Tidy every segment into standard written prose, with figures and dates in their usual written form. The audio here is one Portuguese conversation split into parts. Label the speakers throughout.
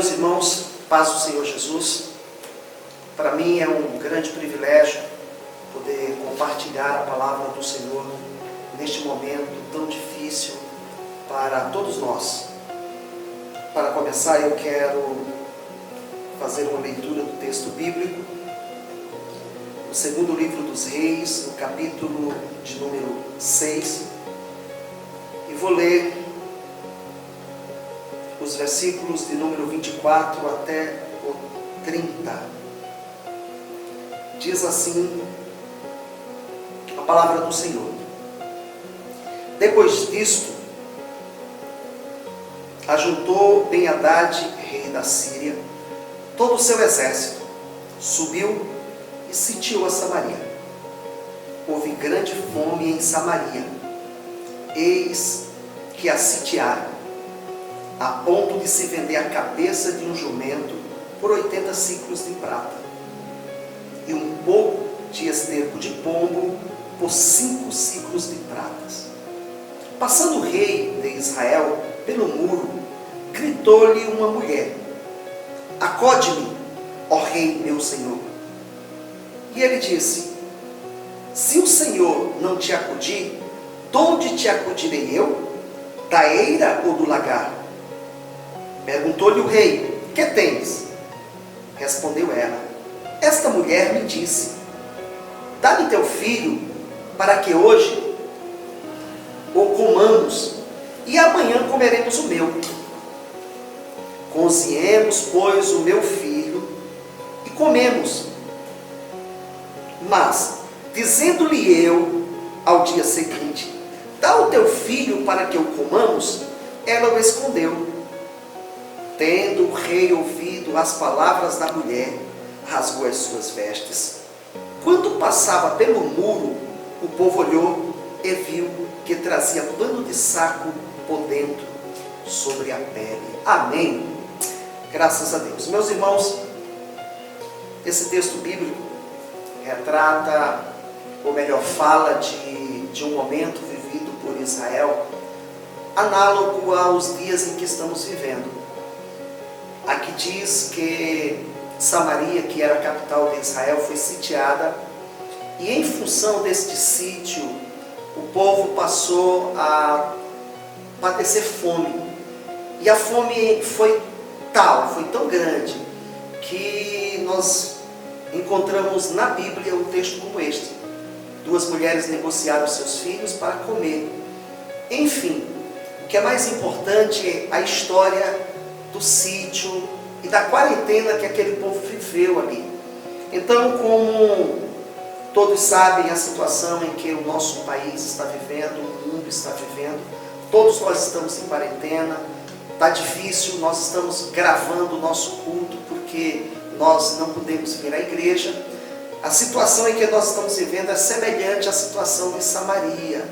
Speaker 1: meus irmãos, paz do Senhor Jesus. Para mim é um grande privilégio poder compartilhar a palavra do Senhor neste momento tão difícil para todos nós. Para começar, eu quero fazer uma leitura do texto bíblico, no segundo livro dos Reis, no capítulo de número 6, e vou ler os versículos de número 24 até o 30. Diz assim a palavra do Senhor: Depois disto, ajuntou Ben-Hadad, rei da Síria, todo o seu exército, subiu e sitiou a Samaria. Houve grande fome em Samaria, eis que a sitiaram, a ponto de se vender a cabeça de um jumento por 80 siclos de prata, e um pouco de esterco de pombo por 5 siclos de pratas. Passando o rei de Israel pelo muro, gritou-lhe uma mulher: Acode-me, ó rei meu senhor. E ele disse: Se o Senhor não te acudir, de onde te acudirei eu? Da eira ou do lagar? Perguntou-lhe o rei: Que tens? Respondeu ela: Esta mulher me disse: Dá-me teu filho, para que hoje o comamos, e amanhã comeremos o meu. Cozinhemos, pois, o meu filho, e comemos. Mas, dizendo-lhe eu ao dia seguinte: Dá o teu filho para que o comamos, ela o escondeu. Tendo o rei ouvido as palavras da mulher, rasgou as suas vestes. Quando passava pelo muro, o povo olhou e viu que trazia pano de saco por dentro, sobre a pele. Amém. Graças a Deus. Meus irmãos, esse texto bíblico retrata, ou melhor, fala de um momento vivido por Israel, análogo aos dias em que estamos vivendo. Aqui diz que Samaria, que era a capital de Israel, foi sitiada, e em função deste sítio, o povo passou a padecer fome. E a fome foi tão grande, que nós encontramos na Bíblia um texto como este. 2 mulheres negociaram seus filhos para comer. Enfim, o que é mais importante é a história do sítio e da quarentena que aquele povo viveu ali. Então, como todos sabem a situação em que o nosso país está vivendo, o mundo está vivendo, todos nós estamos em quarentena, está difícil, nós estamos gravando o nosso culto porque nós não podemos vir à igreja. A situação em que nós estamos vivendo é semelhante à situação de Samaria.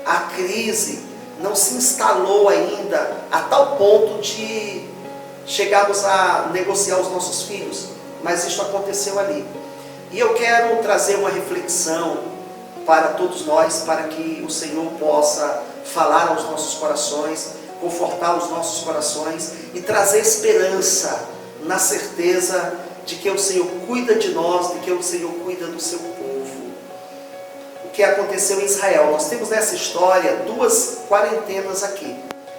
Speaker 1: A crise não se instalou ainda a tal ponto de chegarmos a negociar os nossos filhos, mas isso aconteceu ali. E eu quero trazer uma reflexão para todos nós, para que o Senhor possa falar aos nossos corações, confortar os nossos corações e trazer esperança na certeza de que o Senhor cuida de nós, de que o Senhor cuida do seu povo. O que aconteceu em Israel? Nós temos nessa história 2 quarentenas aqui.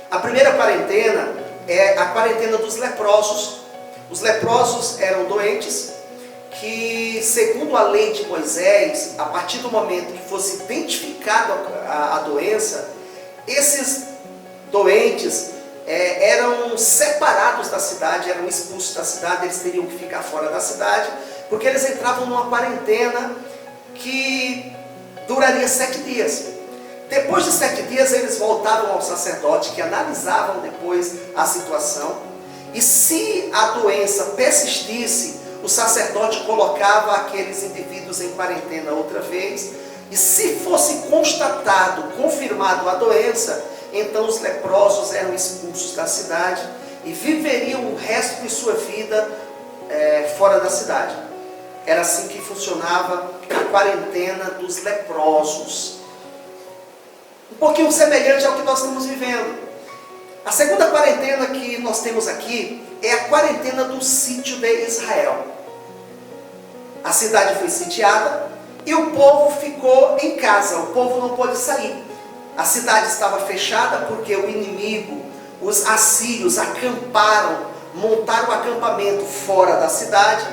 Speaker 1: A primeira quarentena é a quarentena dos leprosos. Os leprosos eram doentes que, segundo a lei de Moisés, a partir do momento que fosse identificada a doença, esses doentes eram separados da cidade, eram expulsos da cidade, eles teriam que ficar fora da cidade, porque eles entravam numa quarentena que duraria 7 dias. Depois de 7 dias, eles voltavam ao sacerdote, que analisavam depois a situação, e se a doença persistisse, o sacerdote colocava aqueles indivíduos em quarentena outra vez, e se fosse confirmado a doença, então os leprosos eram expulsos da cidade e viveriam o resto de sua vida fora da cidade. Era assim que funcionava a quarentena dos leprosos. Um pouquinho semelhante ao que nós estamos vivendo. A segunda quarentena que nós temos aqui é a quarentena do sítio de Israel. A cidade foi sitiada e o povo ficou em casa, o povo não pôde sair. A cidade estava fechada porque o inimigo, os assírios, acamparam, montaram um acampamento fora da cidade,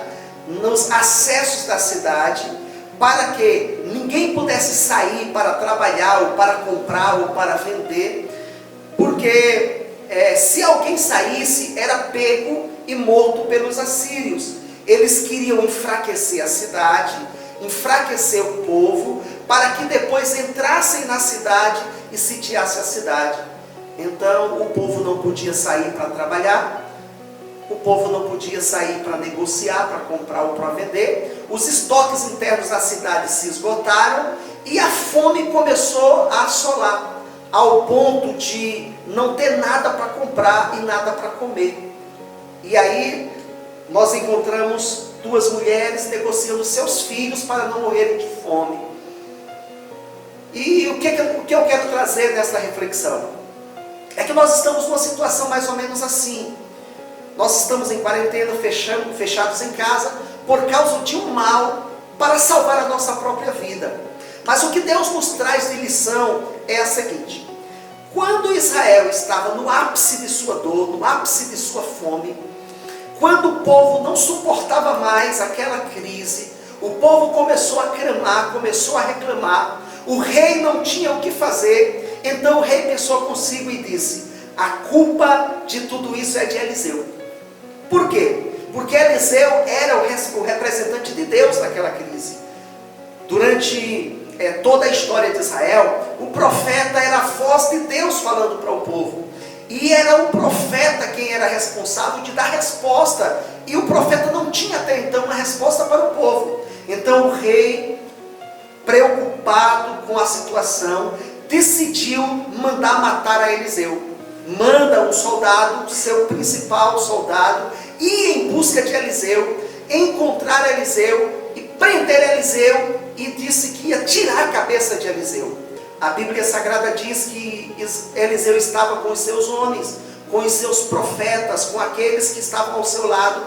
Speaker 1: nos acessos da cidade, para que ninguém pudesse sair para trabalhar, ou para comprar, ou para vender, porque se alguém saísse, era pego e morto pelos assírios. Eles queriam enfraquecer a cidade, enfraquecer o povo, para que depois entrassem na cidade e sitiassem a cidade. Então o povo não podia sair para trabalhar, o povo não podia sair para negociar, para comprar ou para vender. Os estoques internos da cidade se esgotaram e a fome começou a assolar, ao ponto de não ter nada para comprar e nada para comer. E aí nós encontramos duas mulheres negociando seus filhos para não morrerem de fome. E o que eu quero trazer nessa reflexão? É que nós estamos numa situação mais ou menos assim. Nós estamos em quarentena, fechados em casa, por causa de um mal, para salvar a nossa própria vida. Mas o que Deus nos traz de lição é a seguinte: quando Israel estava no ápice de sua dor, no ápice de sua fome, quando o povo não suportava mais aquela crise, o povo começou a clamar, começou a reclamar, o rei não tinha o que fazer, então o rei pensou consigo e disse: a culpa de tudo isso é de Eliseu. Por quê? Porque Eliseu era o representante de Deus naquela crise. Durante toda a história de Israel, o profeta era a voz de Deus falando para o povo. E era o profeta quem era responsável de dar resposta. E o profeta não tinha até então uma resposta para o povo. Então o rei, preocupado com a situação, decidiu mandar matar a Eliseu. Manda um soldado, seu principal soldado, ir em busca de Eliseu, encontrar Eliseu e prender Eliseu, e disse que ia tirar a cabeça de Eliseu. A Bíblia Sagrada diz que Eliseu estava com os seus homens, com os seus profetas, com aqueles que estavam ao seu lado.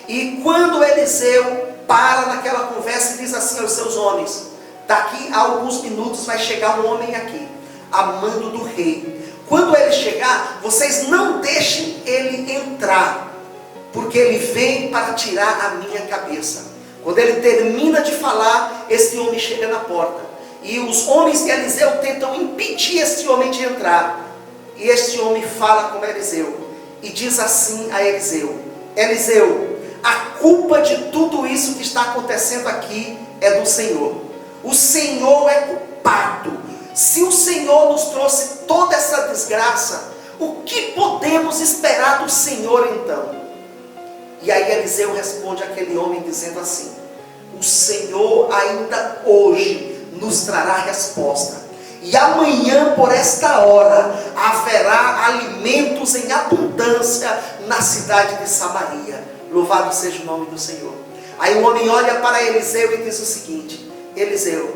Speaker 1: E quando Eliseu para naquela conversa e diz assim aos seus homens: daqui a alguns minutos vai chegar um homem aqui, a mando do rei. Quando ele chegar, vocês não deixem ele entrar, porque ele vem para tirar a minha cabeça. Quando ele termina de falar, esse homem chega na porta. E os homens de Eliseu tentam impedir esse homem de entrar. E este homem fala com Eliseu e diz assim a Eliseu: Eliseu, a culpa de tudo isso que está acontecendo aqui é do Senhor. O Senhor é culpado. Se o Senhor nos trouxe toda essa desgraça, o que podemos esperar do Senhor então? E aí Eliseu responde àquele homem dizendo assim: o Senhor ainda hoje nos trará resposta, e amanhã por esta hora haverá alimentos em abundância na cidade de Samaria. Louvado seja o nome do Senhor. Aí o homem olha para Eliseu e diz o seguinte: Eliseu,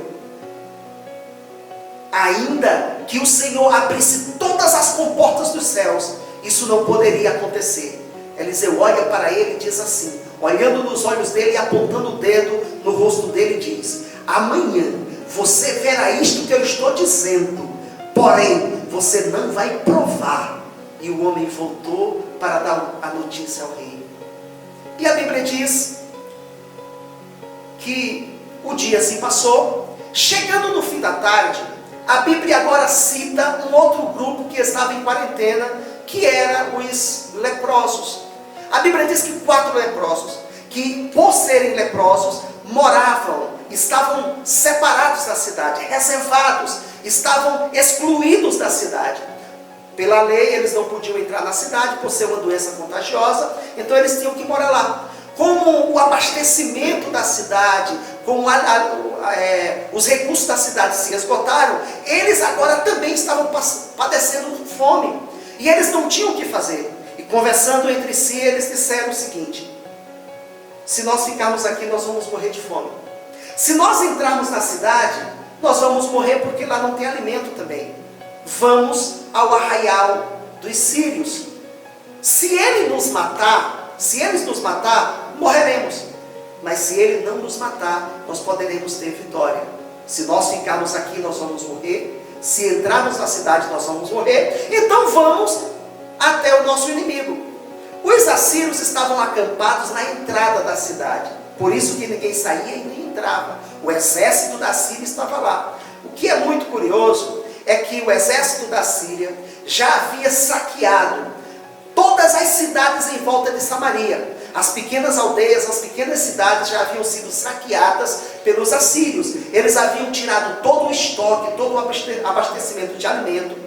Speaker 1: ainda que o Senhor abrisse todas as comportas dos céus, isso não poderia acontecer. Eliseu olha para ele e diz assim, olhando nos olhos dele e apontando o dedo no rosto dele, diz: amanhã você verá isto que eu estou dizendo, porém você não vai provar. E o homem voltou para dar a notícia ao rei. E a Bíblia diz que o dia se passou. Chegando no fim da tarde, a Bíblia agora cita um outro grupo que estava em quarentena, que eram os leprosos. A Bíblia diz que 4 leprosos, que por serem leprosos, estavam separados da cidade, reservados, estavam excluídos da cidade. Pela lei, eles não podiam entrar na cidade por ser uma doença contagiosa, então eles tinham que morar lá. Como o abastecimento da cidade, como os recursos da cidade se esgotaram, eles agora também estavam padecendo fome. E eles não tinham o que fazer. E conversando entre si, eles disseram o seguinte: se nós ficarmos aqui, nós vamos morrer de fome. Se nós entrarmos na cidade, nós vamos morrer porque lá não tem alimento também. Vamos ao arraial dos sírios. Se eles nos matar, morreremos. Mas se ele não nos matar, nós poderemos ter vitória. Se nós ficarmos aqui, nós vamos morrer. Se entrarmos na cidade, nós vamos morrer. Então vamos até o nosso inimigo. Os assírios estavam acampados na entrada da cidade. Por isso que ninguém saía e nem entrava. O exército da Síria estava lá. O que é muito curioso é que o exército da Síria já havia saqueado todas as cidades em volta de Samaria. As pequenas aldeias, as pequenas cidades já haviam sido saqueadas pelos assírios. Eles haviam tirado todo o estoque, todo o abastecimento de alimento,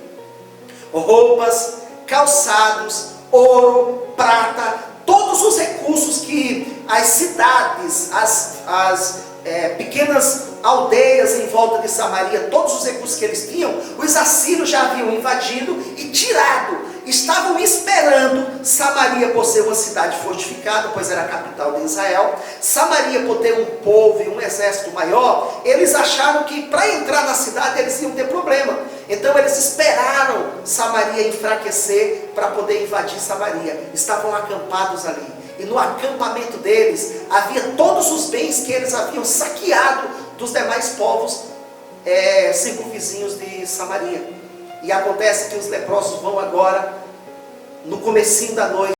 Speaker 1: roupas, calçados, ouro, prata, todos os recursos que as cidades, as pequenas aldeias em volta de Samaria, todos os recursos que eles tinham, os assírios já haviam invadido e tirado. Estavam esperando Samaria por ser uma cidade fortificada, pois era a capital de Israel. Samaria por ter um povo e um exército maior, eles acharam que para entrar na cidade eles iam ter problema. Então eles esperaram Samaria enfraquecer para poder invadir Samaria. Estavam acampados ali. E no acampamento deles havia todos os bens que eles haviam saqueado dos demais povos circunvizinhos de Samaria. E acontece que os leprosos vão agora, no comecinho da noite,